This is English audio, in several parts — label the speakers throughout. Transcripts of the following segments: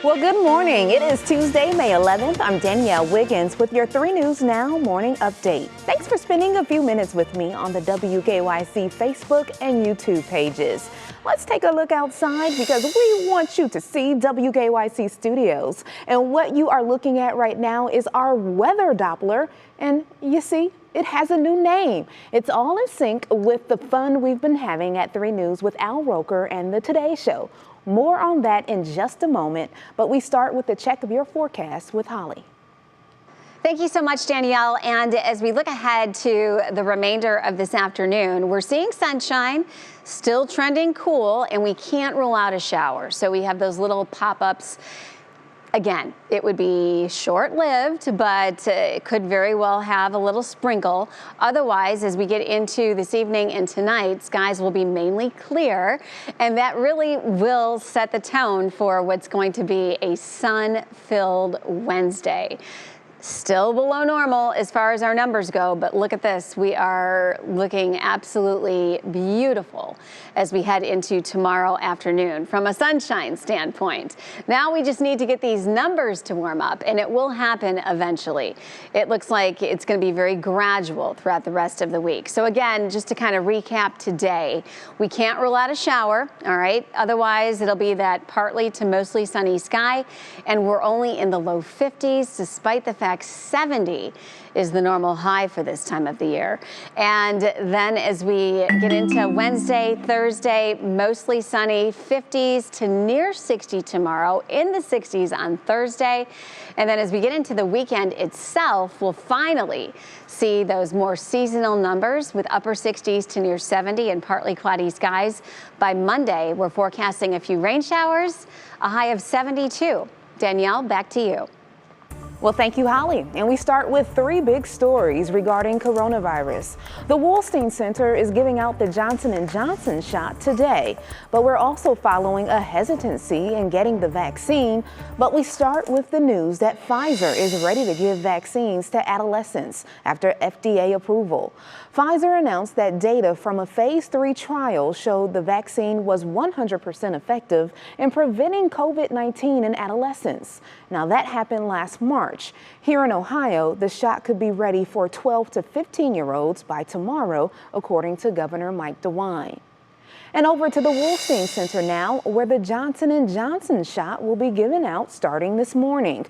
Speaker 1: Well, good morning. It is Tuesday, May 11th. I'm Danielle Wiggins with your 3 News Now morning update. Thanks for spending a few minutes with me on the WKYC Facebook and YouTube pages. Let's take a look outside because we want you to see WKYC studios. And what you are looking at right now is our weather Doppler. And you see, it has a new name. It's all in sync with the fun we've been having at 3 News with Al Roker and the Today Show. More on that in just a moment, but we start with a check of your forecast with Holly.
Speaker 2: Thank you so much, Danielle. And as we look ahead to the remainder of this afternoon, we're seeing sunshine, still trending cool, and we can't rule out a shower. So we have those little pop-ups. Again, it would be short-lived, but it could very well have a little sprinkle. Otherwise, as we get into this evening and tonight, skies will be mainly clear, and that really will set the tone for what's going to be a sun-filled Wednesday. Still below normal as far as our numbers go, but look at this. We are looking absolutely beautiful as we head into tomorrow afternoon from a sunshine standpoint. Now we just need to get these numbers to warm up, and it will happen eventually. It looks like it's going to be very gradual throughout the rest of the week. So again, just to kind of recap today, we can't rule out a shower, all right? Otherwise, it'll be that partly to mostly sunny sky, and we're only in the low 50s, despite the fact 70 is the normal high for this time of the year. And then as we get into Wednesday, Thursday, mostly sunny, 50s to near 60 tomorrow, in the 60s on Thursday. And then as we get into the weekend itself, we'll finally see those more seasonal numbers with upper 60s to near 70 and partly cloudy skies. By Monday, we're forecasting a few rain showers, a high of 72. Danielle, back to you.
Speaker 1: Well, thank you, Holly. And we start with 3 big stories regarding coronavirus. The Wolstein Center is giving out the Johnson & Johnson shot today, but we're also following a hesitancy in getting the vaccine. But we start with the news that Pfizer is ready to give vaccines to adolescents after FDA approval. Pfizer announced that data from a phase 3 trial showed the vaccine was 100% effective in preventing COVID-19 in adolescents. Now, that happened last March. Here in Ohio, the shot could be ready for 12 to 15-year-olds by tomorrow, according to Governor Mike DeWine. And over to the Wolstein Center now, where the Johnson & Johnson shot will be given out starting this morning.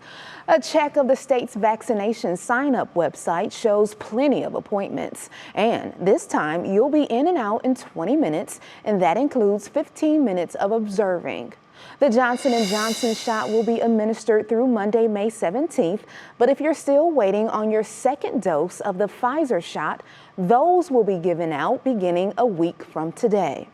Speaker 1: A check of the state's vaccination sign-up website shows plenty of appointments. And this time, you'll be in and out in 20 minutes, and that includes 15 minutes of observing. The Johnson & Johnson shot will be administered through Monday, May 17th, but if you're still waiting on your second dose of the Pfizer shot, those will be given out beginning a week from today.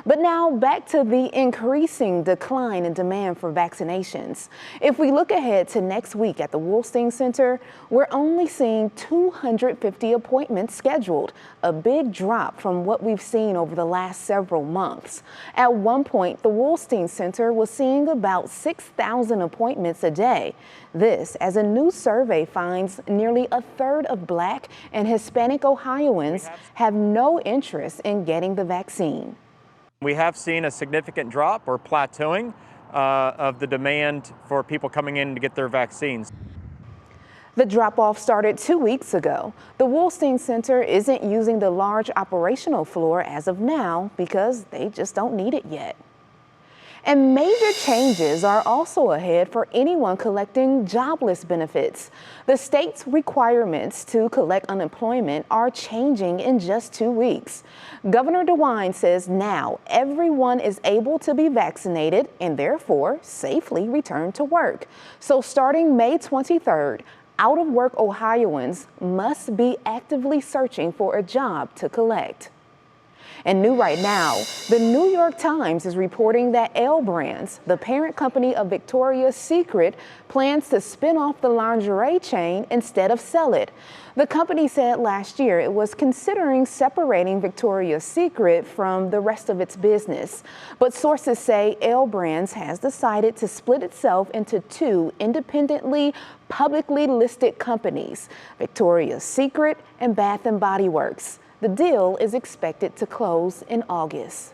Speaker 1: But now back to the increasing decline in demand for vaccinations. If we look ahead to next week at the Wolstein Center, we're only seeing 250 appointments scheduled, a big drop from what we've seen over the last several months. At one point, the Wolstein Center was seeing about 6,000 appointments a day. This, as a new survey finds nearly a third of Black and Hispanic Ohioans have no interest in getting the vaccine.
Speaker 3: We have seen a significant drop or plateauing of the demand for people coming in to get their vaccines.
Speaker 1: The drop-off started 2 weeks ago. The Wolstein Center isn't using the large operational floor as of now because they just don't need it yet. And major changes are also ahead for anyone collecting jobless benefits. The state's requirements to collect unemployment are changing in just 2 weeks. Governor DeWine says now everyone is able to be vaccinated and therefore safely return to work. So starting May 23rd, out-of-work Ohioans must be actively searching for a job to collect. And new right now, the New York Times is reporting that L Brands, the parent company of Victoria's Secret, plans to spin off the lingerie chain instead of sell it. The company said last year it was considering separating Victoria's Secret from the rest of its business. But sources say L Brands has decided to split itself into 2 independently, publicly listed companies, Victoria's Secret and Bath & Body Works. The deal is expected to close in August.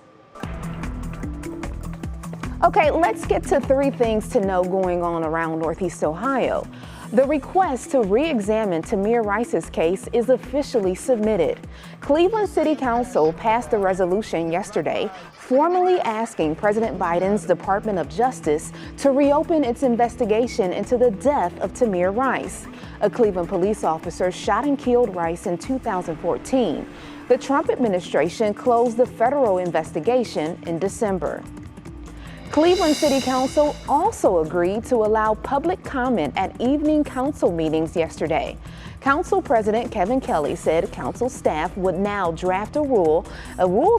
Speaker 1: Okay, let's get to 3 things to know going on around Northeast Ohio. The request to re-examine Tamir Rice's case is officially submitted. Cleveland City Council passed a resolution yesterday formally asking President Biden's Department of Justice to reopen its investigation into the death of Tamir Rice. A Cleveland police officer shot and killed Rice in 2014. The Trump administration closed the federal investigation in December. Cleveland City Council also agreed to allow public comment at evening council meetings yesterday. Council President Kevin Kelly said council staff would now draft a rule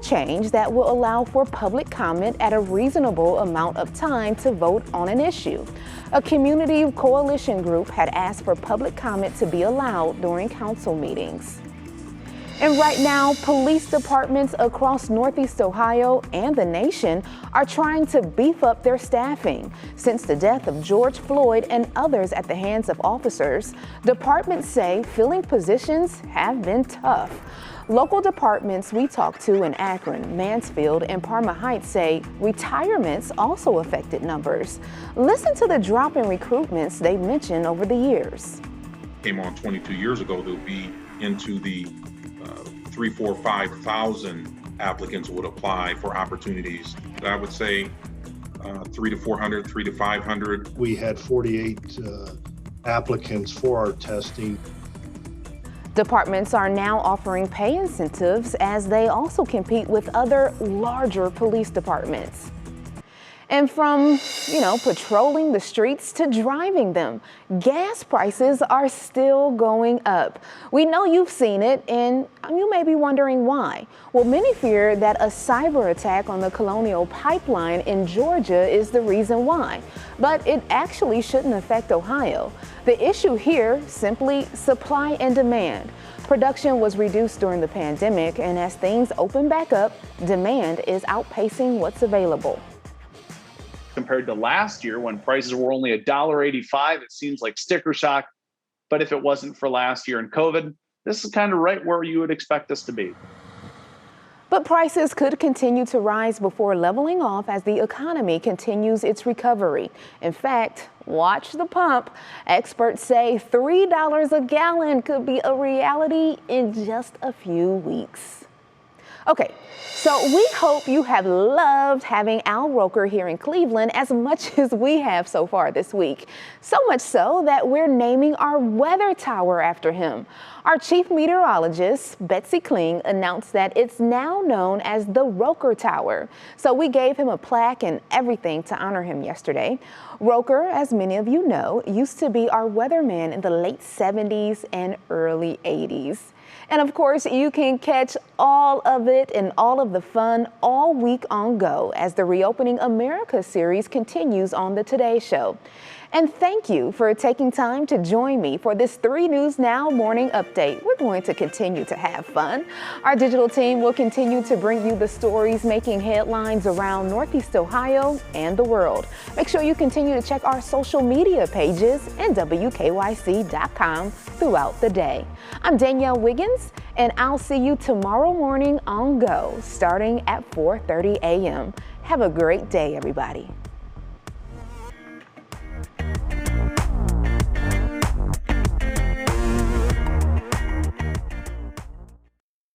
Speaker 1: change that will allow for public comment at a reasonable amount of time to vote on an issue. A community coalition group had asked for public comment to be allowed during council meetings. And right now, police departments across Northeast Ohio and the nation are trying to beef up their staffing. Since the death of George Floyd and others at the hands of officers, departments say filling positions have been tough. Local departments we talked to in Akron, Mansfield, and Parma Heights say retirements also affected numbers. Listen to the drop in recruitments they've mentioned over the years.
Speaker 4: Came on 22 years ago, they'll be into the 3,000, 4,000, 5,000 applicants would apply for opportunities. I would say 300 to 400, 300 to 500.
Speaker 5: We had 48 applicants for our testing.
Speaker 1: Departments are now offering pay incentives as they also compete with other larger police departments. And from, patrolling the streets to driving them, gas prices are still going up. We know you've seen it, and you may be wondering why. Well, many fear that a cyber attack on the Colonial Pipeline in Georgia is the reason why. But it actually shouldn't affect Ohio. The issue here, simply supply and demand. Production was reduced during the pandemic, and as things open back up, demand is outpacing what's available.
Speaker 6: Compared to last year when prices were only $1.85, it seems like sticker shock. But if it wasn't for last year and COVID, this is kind of right where you would expect us to be.
Speaker 1: But prices could continue to rise before leveling off as the economy continues its recovery. In fact, watch the pump. Experts say $3 a gallon could be a reality in just a few weeks. Okay, so we hope you have loved having Al Roker here in Cleveland as much as we have so far this week. So much so that we're naming our weather tower after him. Our chief meteorologist, Betsy Kling, announced that it's now known as the Roker Tower. So we gave him a plaque and everything to honor him yesterday. Roker, as many of you know, used to be our weatherman in the late 70s and early 80s. And of course, you can catch all of it and all of the fun all week on Go as the Reopening America series continues on the Today Show. And thank you for taking time to join me for this 3 News Now morning update. We're going to continue to have fun. Our digital team will continue to bring you the stories making headlines around Northeast Ohio and the world. Make sure you continue to check our social media pages and WKYC.com throughout the day. I'm Danielle Wiggins, and I'll see you tomorrow morning on Go, starting at 4:30 a.m. Have a great day, everybody.